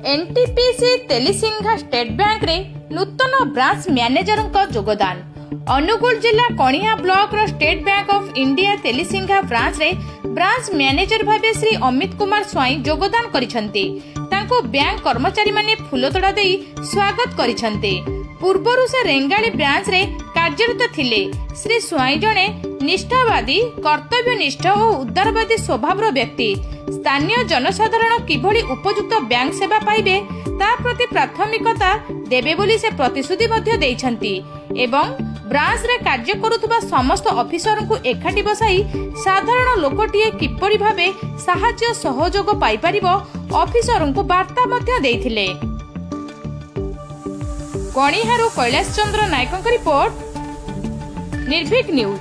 NTPC तेलीसिंघा state bank रे नूतन branch manager योगदान। अनुगुल जिला कणिया ब्लॉक रो State Bank of India Telisingha branch रे ब्रांच मैनेजर भावे श्री अमित कुमार स्वाई योगदान करिसंते। तांको बैंक कर्मचारी माने फूलतोड़ा देई स्वागत करिसंते। पूर्वरु से रेंगाली ब्रांच रे कार्यरत थिले। श्री स्वाई जणे निष्ठावादी, कर्तव्यनिष्ठ और उदारवादी स्वभाव व्यक्ति। स्थानीय जनसाधारण किभली उपयुक्त बैंक सेवा पाइबे ता प्रति प्राथमिकता देबे बोली से प्रतिश्रुति मध्ये दैछंती एवं ब्रांच रे कार्य करुथुबा समस्त ऑफिसर को एकाठी बसाई साधारण लोकटिए किपरि भाबे सहायता सहयोग पाई परिबो ऑफिसर को वार्ता मध्ये देइथिले। कणिहारू कैलाश चंद्र नायक रिपोर्ट, निर्भीक न्यूज।